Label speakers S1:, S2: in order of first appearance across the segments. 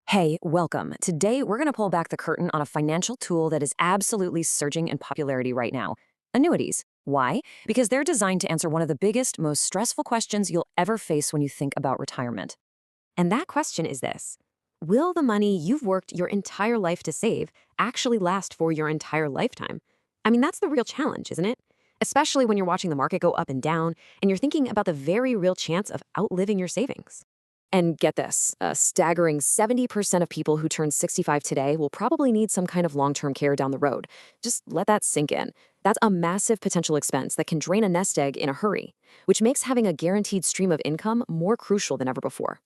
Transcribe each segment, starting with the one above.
S1: Hey, welcome. Today, we're going to pull back the curtain on a financial tool that is absolutely surging in popularity right now: annuities. Why? Because they're designed to answer one of the biggest, most stressful questions you'll ever face when you think about retirement.
S2: And that question is this: will the money you've worked your entire life to save actually last for your entire lifetime? I mean, that's the real challenge, isn't it? Especially when you're watching the market go up and down and you're thinking about the very real chance of outliving your savings.
S1: And get this, a staggering 70% of people who turn 65 today will probably need some kind of long-term care down the road. Just let that sink in. That's a massive potential expense that can drain a nest egg in a hurry, which makes having a guaranteed stream of income more crucial than ever before.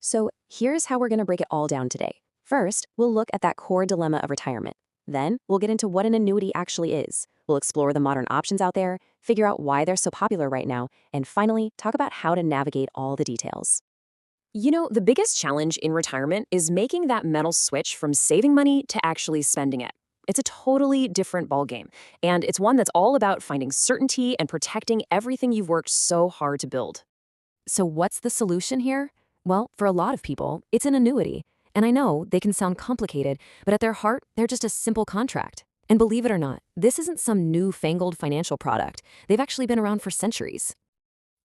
S2: So here's how we're going to break it all down today. First, we'll look at that core dilemma of retirement. Then, we'll get into what an annuity actually is. We'll explore the modern options out there, figure out why they're so popular right now, and finally, talk about how to navigate all the details.
S1: You know, the biggest challenge in retirement is making that mental switch from saving money to actually spending it. It's a totally different ballgame, and it's one that's all about finding certainty and protecting everything you've worked so hard to build.
S2: So, what's the solution here? Well, for a lot of people, it's an annuity. And I know they can sound complicated, but at their heart, they're just a simple contract. And believe it or not, this isn't some newfangled financial product. They've actually been around for centuries.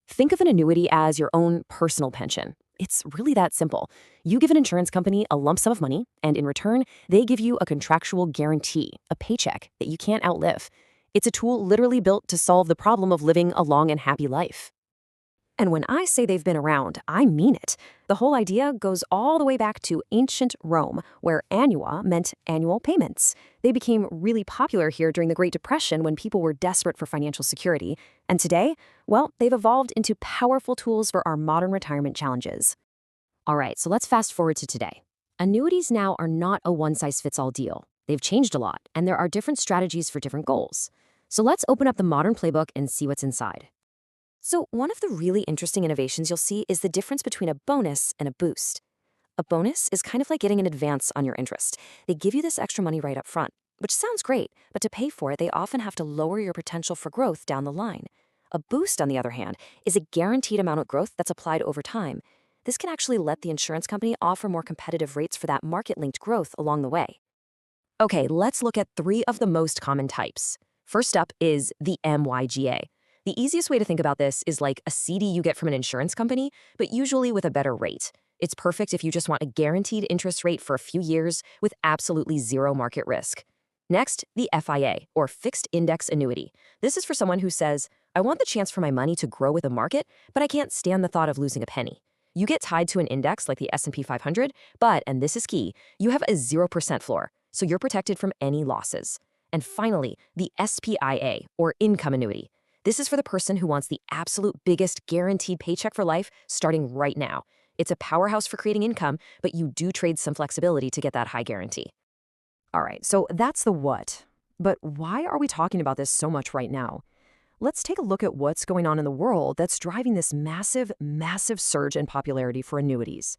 S1: Think of an annuity as your own personal pension. It's really that simple. You give an insurance company a lump sum of money, and in return, they give you a contractual guarantee, a paycheck that you can't outlive. It's a tool literally built to solve the problem of living a long and happy life. And when I say they've been around, I mean it. The whole idea goes all the way back to ancient Rome, where annua meant annual payments. They became really popular here during the Great Depression when people were desperate for financial security. And today, well, they've evolved into powerful tools for our modern retirement challenges. All right, so let's fast forward to today. Annuities now are not a one-size-fits-all deal. They've changed a lot, and there are different strategies for different goals. So let's open up the modern playbook and see what's inside. So one of the really interesting innovations you'll see is the difference between a bonus and a boost. A bonus is kind of like getting an advance on your interest. They give you this extra money right up front, which sounds great, but to pay for it, they often have to lower your potential for growth down the line. A boost, on the other hand, is a guaranteed amount of growth that's applied over time. This can actually let the insurance company offer more competitive rates for that market-linked growth along the way. Okay, let's look at three of the most common types. First up is the MYGA. The easiest way to think about this is like a CD you get from an insurance company, but usually with a better rate. It's perfect if you just want a guaranteed interest rate for a few years with absolutely zero market risk. Next, the FIA, or fixed index annuity. This is for someone who says, I want the chance for my money to grow with the market, but I can't stand the thought of losing a penny. You get tied to an index like the S&P 500, but, and this is key, you have a 0% floor, so you're protected from any losses. And finally, the SPIA, or income annuity. This is for the person who wants the absolute biggest guaranteed paycheck for life starting right now. It's a powerhouse for creating income, but you do trade some flexibility to get that high guarantee. All right, so that's the what. But why are we talking about this so much right now? Let's take a look at what's going on in the world that's driving this massive, massive surge in popularity for annuities.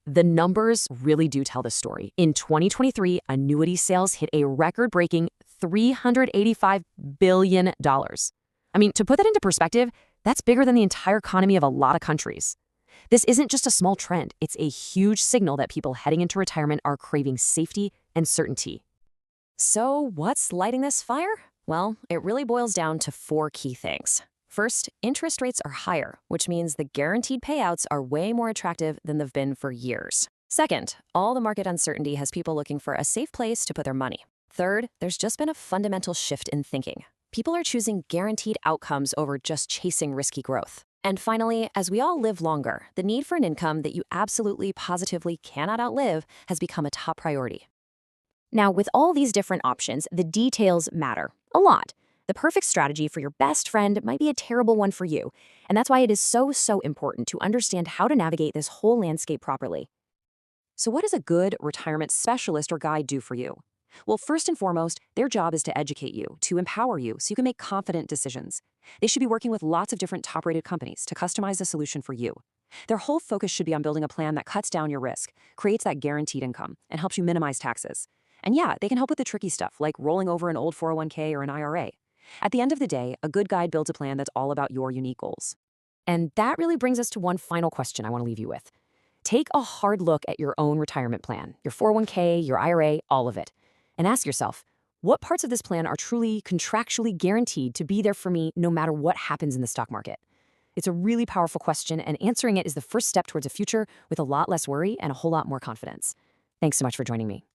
S1: The numbers really do tell the story. In 2023, annuity sales hit a record-breaking $385 billion. I mean, to put that into perspective, that's bigger than the entire economy of a lot of countries. This isn't just a small trend, it's a huge signal that people heading into retirement are craving safety and certainty. So what's lighting this fire? Well, it really boils down to four key things. First, interest rates are higher, which means the guaranteed payouts are way more attractive than they've been for years. Second, all the market uncertainty has people looking for a safe place to put their money. Third, there's just been a fundamental shift in thinking. People are choosing guaranteed outcomes over just chasing risky growth. And finally, as we all live longer, the need for an income that you absolutely, positively cannot outlive has become a top priority. Now, with all these different options, the details matter a lot. The perfect strategy for your best friend might be a terrible one for you, and that's why it is so important to understand how to navigate this whole landscape properly. So what does a good retirement specialist or guide do for you? Well, first and foremost, their job is to educate you, to empower you so you can make confident decisions. They should be working with lots of different top-rated companies to customize a solution for you. Their whole focus should be on building a plan that cuts down your risk, creates that guaranteed income, and helps you minimize taxes. And yeah, they can help with the tricky stuff, like rolling over an old 401k or an IRA. At the end of the day, a good guide builds a plan that's all about your unique goals. And that really brings us to one final question I want to leave you with. Take a hard look at your own retirement plan, your 401k, your IRA, all of it, and ask yourself, what parts of this plan are truly contractually guaranteed to be there for me no matter what happens in the stock market? It's a really powerful question, and answering it is the first step towards a future with a lot less worry and a whole lot more confidence. Thanks so much for joining me.